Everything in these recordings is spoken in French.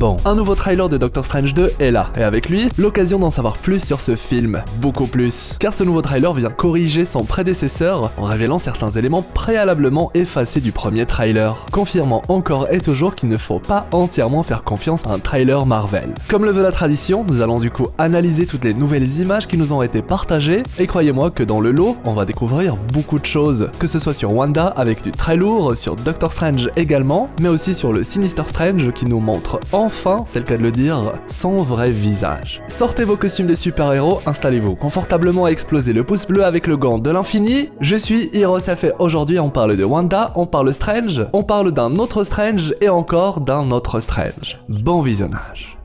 Bon, un nouveau trailer de Doctor Strange 2 est là, et avec lui, l'occasion d'en savoir plus sur ce film, beaucoup plus. Car ce nouveau trailer vient corriger son prédécesseur en révélant certains éléments préalablement effacés du premier trailer, confirmant encore et toujours qu'il ne faut pas entièrement faire confiance à un trailer Marvel. Comme le veut la tradition, nous allons du coup analyser toutes les nouvelles images qui nous ont été partagées, et croyez-moi que dans le lot, on va découvrir beaucoup de choses, que ce soit sur Wanda avec du très lourd, sur Doctor Strange également, mais aussi sur le Sinister Strange qui nous montre enfin, c'est le cas de le dire, son vrai visage. Sortez vos costumes de super-héros, installez-vous confortablement à exploser le pouce bleu avec le gant de l'infini. Je suis HeroesF et aujourd'hui on parle de Wanda, on parle Strange, on parle d'un autre Strange et encore d'un autre Strange. Bon visionnage.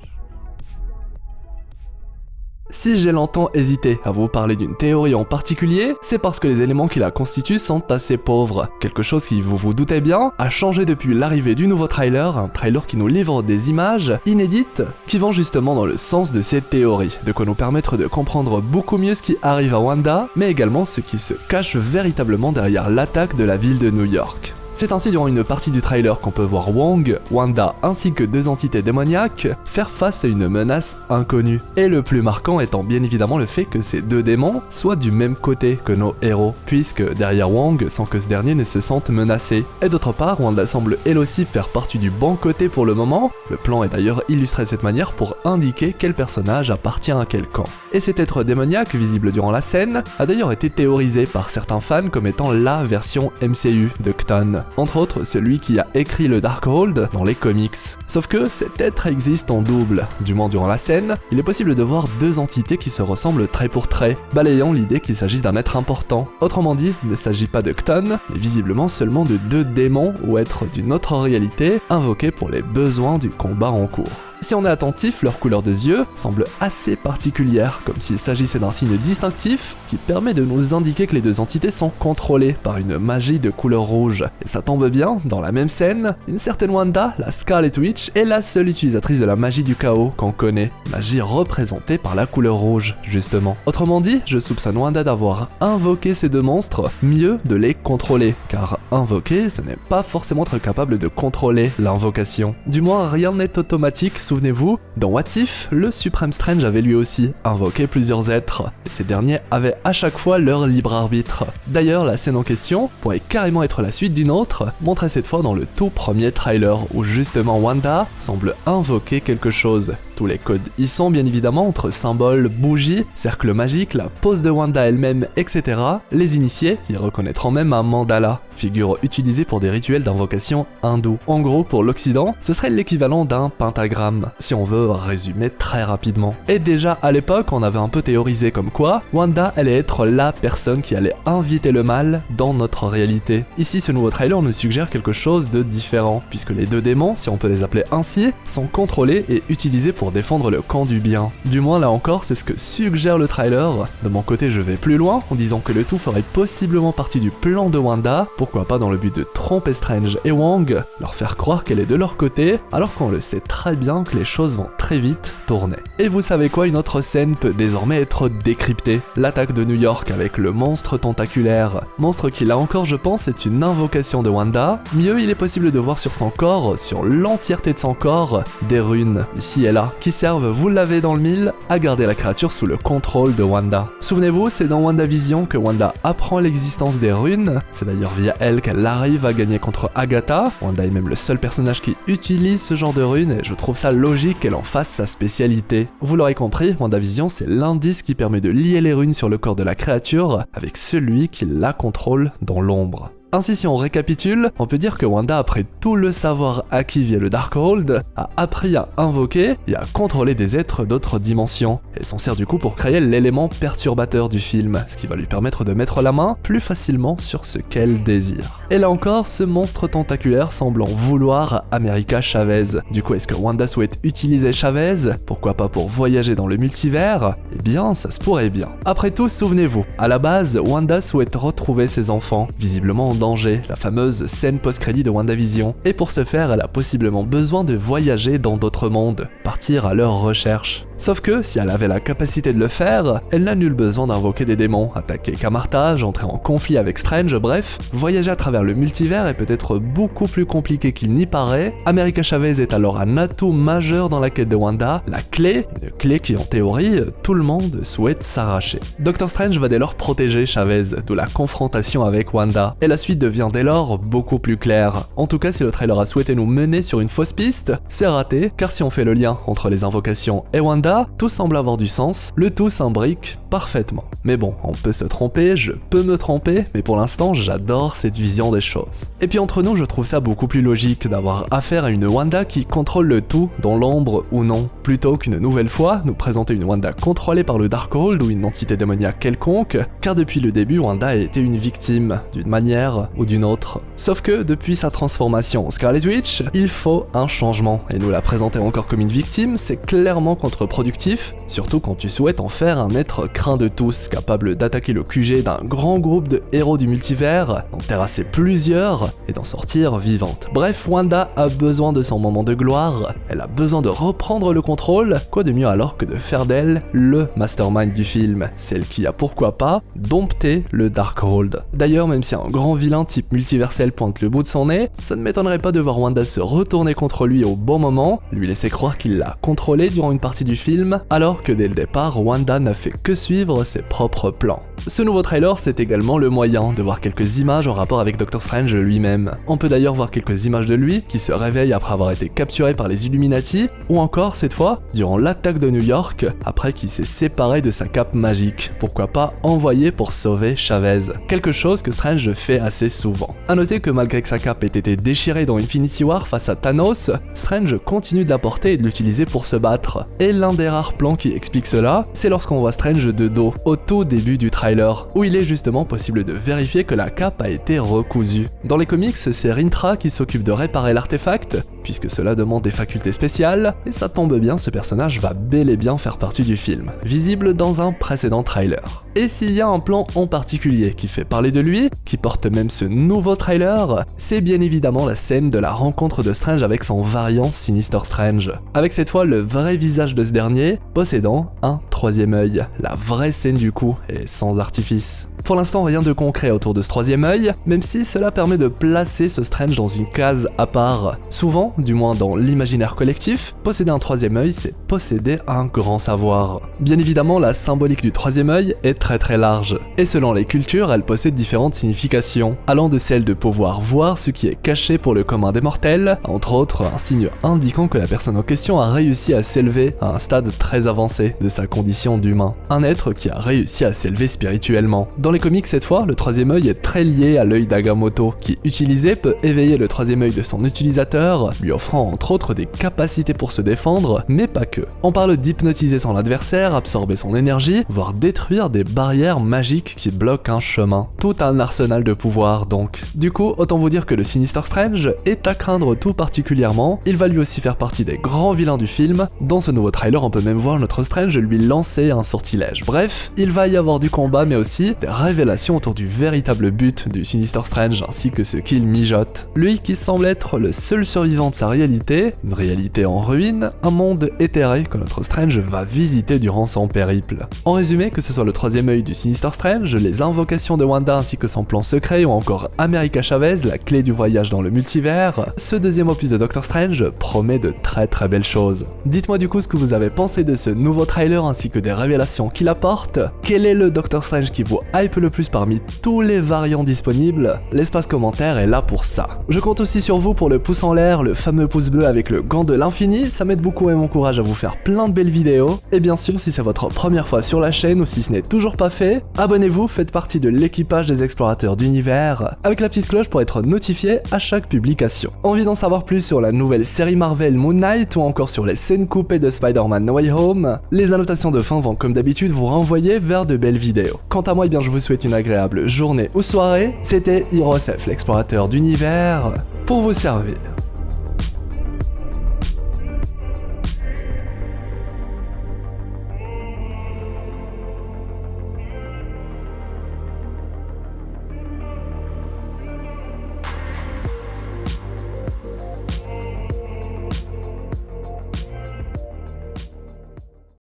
Si j'ai longtemps hésité à vous parler d'une théorie en particulier, c'est parce que les éléments qui la constituent sont assez pauvres. Quelque chose qui, vous vous doutez bien, a changé depuis l'arrivée du nouveau trailer, un trailer qui nous livre des images inédites qui vont justement dans le sens de cette théorie, de quoi nous permettre de comprendre beaucoup mieux ce qui arrive à Wanda, mais également ce qui se cache véritablement derrière l'attaque de la ville de New York. C'est ainsi durant une partie du trailer qu'on peut voir Wong, Wanda ainsi que deux entités démoniaques faire face à une menace inconnue. Et le plus marquant étant bien évidemment le fait que ces deux démons soient du même côté que nos héros, puisque derrière Wong sans que ce dernier ne se sente menacé. Et d'autre part, Wanda semble elle aussi faire partie du bon côté pour le moment, le plan est d'ailleurs illustré de cette manière pour indiquer quel personnage appartient à quel camp. Et cet être démoniaque visible durant la scène a d'ailleurs été théorisé par certains fans comme étant la version MCU de Chthon. Entre autres, celui qui a écrit le Darkhold dans les comics. Sauf que cet être existe en double. Du moins durant la scène, il est possible de voir deux entités qui se ressemblent trait pour trait, balayant l'idée qu'il s'agisse d'un être important. Autrement dit, il ne s'agit pas de Chthon, mais visiblement seulement de deux démons ou êtres d'une autre réalité, invoqués pour les besoins du combat en cours. Si on est attentif, leur couleur de yeux semble assez particulière, comme s'il s'agissait d'un signe distinctif qui permet de nous indiquer que les deux entités sont contrôlées par une magie de couleur rouge. Et ça tombe bien, dans la même scène, une certaine Wanda, la Scarlet Witch, est la seule utilisatrice de la magie du chaos qu'on connaît, magie représentée par la couleur rouge, justement. Autrement dit, je soupçonne Wanda d'avoir invoqué ces deux monstres, mieux de les contrôler, car invoquer, ce n'est pas forcément être capable de contrôler l'invocation. Du moins, rien n'est automatique. Souvenez-vous, dans What If, le Suprême Strange avait lui aussi invoqué plusieurs êtres, et ces derniers avaient à chaque fois leur libre arbitre. D'ailleurs, la scène en question pourrait carrément être la suite d'une autre, montrée cette fois dans le tout premier trailer, où justement Wanda semble invoquer quelque chose. Tous les codes y sont bien évidemment entre symboles, bougies, cercles magiques, la pose de Wanda elle-même, etc. Les initiés y reconnaîtront même un mandala, figure utilisée pour des rituels d'invocation hindous. En gros, pour l'Occident, ce serait l'équivalent d'un pentagramme, si on veut résumer très rapidement. Et déjà à l'époque, on avait un peu théorisé comme quoi Wanda allait être la personne qui allait inviter le mal dans notre réalité. Ici, ce nouveau trailer nous suggère quelque chose de différent, puisque les deux démons, si on peut les appeler ainsi, sont contrôlés et utilisés pour défendre le camp du bien. Du moins là encore, c'est ce que suggère le trailer. De mon côté, je vais plus loin en disant que le tout ferait possiblement partie du plan de Wanda, pourquoi pas dans le but de tromper Strange et Wong, leur faire croire qu'elle est de leur côté, alors qu'on le sait très bien que les choses vont très vite tourner. Et vous savez quoi, une autre scène peut désormais être décryptée. L'attaque de New York avec le monstre tentaculaire. Monstre qui là encore je pense est une invocation de Wanda. Mieux, il est possible de voir sur son corps, sur l'entièreté de son corps, des runes, ici et là, qui servent, vous l'avez dans le mille, à garder la créature sous le contrôle de Wanda. Souvenez-vous, c'est dans WandaVision que Wanda apprend l'existence des runes, c'est d'ailleurs via elle qu'elle arrive à gagner contre Agatha. Wanda est même le seul personnage qui utilise ce genre de runes et je trouve ça logique qu'elle en fasse sa spécialité. Vous l'aurez compris, WandaVision c'est l'indice qui permet de lier les runes sur le corps de la créature avec celui qui la contrôle dans l'ombre. Ainsi, si on récapitule, on peut dire que Wanda, après tout le savoir acquis via le Darkhold, a appris à invoquer et à contrôler des êtres d'autres dimensions, et s'en sert du coup pour créer l'élément perturbateur du film, ce qui va lui permettre de mettre la main plus facilement sur ce qu'elle désire. Et là encore, ce monstre tentaculaire semble en vouloir à America Chavez. Du coup, est-ce que Wanda souhaite utiliser Chavez? Pourquoi pas pour voyager dans le multivers? Eh bien, ça se pourrait bien. Après tout, souvenez-vous, à la base, Wanda souhaite retrouver ses enfants, visiblement en danger, la fameuse scène post-crédit de WandaVision. Et pour ce faire, elle a possiblement besoin de voyager dans d'autres mondes, partir à leur recherche. Sauf que, si elle avait la capacité de le faire, elle n'a nul besoin d'invoquer des démons, attaquer Camartage, entrer en conflit avec Strange, bref, voyager à travers le multivers est peut-être beaucoup plus compliqué qu'il n'y paraît. America Chavez est alors un atout majeur dans la quête de Wanda, la clé, une clé qui en théorie, tout le monde souhaite s'arracher. Doctor Strange va dès lors protéger Chavez de la confrontation avec Wanda, et la suite devient dès lors beaucoup plus claire. En tout cas, si le trailer a souhaité nous mener sur une fausse piste, c'est raté, car si on fait le lien entre les invocations et Wanda, tout semble avoir du sens, le tout s'imbrique parfaitement. Mais bon, on peut se tromper, je peux me tromper, mais pour l'instant, j'adore cette vision des choses. Et puis entre nous, je trouve ça beaucoup plus logique d'avoir affaire à une Wanda qui contrôle le tout, dans l'ombre ou non, plutôt qu'une nouvelle fois nous présenter une Wanda contrôlée par le Darkhold ou une entité démoniaque quelconque, car depuis le début, Wanda a été une victime, d'une manière ou d'une autre. Sauf que, depuis sa transformation en Scarlet Witch, il faut un changement, et nous la présenter encore comme une victime, c'est clairement contre-productif, surtout quand tu souhaites en faire un être craint de tous, capable d'attaquer le QG d'un grand groupe de héros du multivers, d'en terrasser plusieurs, et d'en sortir vivante. Bref, Wanda a besoin de son moment de gloire, elle a besoin de reprendre le contrôle, quoi de mieux alors que de faire d'elle le mastermind du film, celle qui a pourquoi pas dompté le Darkhold. D'ailleurs, même si un grand vilain type multiversel pointe le bout de son nez, ça ne m'étonnerait pas de voir Wanda se retourner contre lui au bon moment, lui laisser croire qu'il l'a contrôlé durant une partie du film, alors que dès le départ, Wanda n'a fait que suivre ses propres plans. Ce nouveau trailer, c'est également le moyen de voir quelques images en rapport avec Doctor Strange lui-même. On peut d'ailleurs voir quelques images de lui qui se réveille après avoir été capturé par les Illuminati, ou encore, cette fois, durant l'attaque de New York, après qu'il s'est séparé de sa cape magique. Pourquoi pas envoyé pour sauver Chavez. Quelque chose que Strange fait assez souvent. A noter que malgré que sa cape ait été déchirée dans Infinity War face à Thanos, Strange continue de la porter et de l'utiliser pour se battre. Et l'un des rares plans qui explique cela, c'est lorsqu'on voit Strange de dos, au tout début du trailer, où il est justement possible de vérifier que la cape a été recousue. Dans les comics, c'est Rintra qui s'occupe de réparer l'artefact, puisque cela demande des facultés spéciales, et ça tombe bien, ce personnage va bel et bien faire partie du film, visible dans un précédent trailer. Et s'il y a un plan en particulier qui fait parler de lui, qui porte même ce nouveau trailer, c'est bien évidemment la scène de la rencontre de Strange avec son variant Sinister Strange. Avec cette fois le vrai visage de ce dernier, possédant un troisième œil, la vraie scène du coup, et sans artifice. Pour l'instant, rien de concret autour de ce troisième œil, même si cela permet de placer ce Strange dans une case à part. Souvent, du moins dans l'imaginaire collectif, posséder un troisième œil, c'est posséder un grand savoir. Bien évidemment, la symbolique du troisième œil est très large, et selon les cultures, elle possède différentes significations, allant de celle de pouvoir voir ce qui est caché pour le commun des mortels, entre autres un signe indiquant que la personne en question a réussi à s'élever à un stade très avancé de sa condition d'humain, un être qui a réussi à s'élever spirituellement. Dans les comics cette fois, le troisième œil est très lié à l'œil d'Agamotto, qui utilisé peut éveiller le troisième œil de son utilisateur, lui offrant entre autres des capacités pour se défendre, mais pas que. On parle d'hypnotiser son adversaire, absorber son énergie, voire détruire des barrières magiques qui bloquent un chemin. Tout un arsenal de pouvoir donc. Du coup, autant vous dire que le Sinister Strange est à craindre tout particulièrement, il va lui aussi faire partie des grands vilains du film. Dans ce nouveau trailer, on peut même voir notre Strange lui lancer un sortilège. Bref, il va y avoir du combat mais aussi des révélations autour du véritable but du Sinister Strange ainsi que ce qu'il mijote. Lui qui semble être le seul survivant de sa réalité, une réalité en ruine, un monde éthéré que notre Strange va visiter durant son périple. En résumé, que ce soit le troisième œil du Sinister Strange, les invocations de Wanda ainsi que son plan secret ou encore America Chavez, la clé du voyage dans le multivers, ce deuxième opus de Doctor Strange promet de très belles choses. Dites-moi du coup ce que vous avez pensé de ce nouveau trailer ainsi que des révélations qu'il apporte. Quel est le Doctor Strange qui vous hype le plus parmi tous les variants disponibles? L'espace commentaire est là pour ça. Je compte aussi sur vous pour le pouce en l'air, le fameux pouce bleu avec le gant de l'infini, ça m'aide beaucoup et m'encourage à vous faire plein de belles vidéos. Et bien sûr, si c'est votre première fois sur la chaîne ou si ce n'est toujours pas fait, abonnez-vous, faites partie de l'équipage des explorateurs d'univers, avec la petite cloche pour être notifié à chaque publication. Envie d'en savoir plus sur la nouvelle série Marvel Moon Knight ou encore sur les scènes coupées de Spider-Man No Way Home, les annotations de fin vont comme d'habitude vous renvoyer vers de belles vidéos. Quant à moi, eh bien, je vous souhaite une agréable journée ou soirée. C'était HeroesF, l'explorateur d'univers, pour vous servir.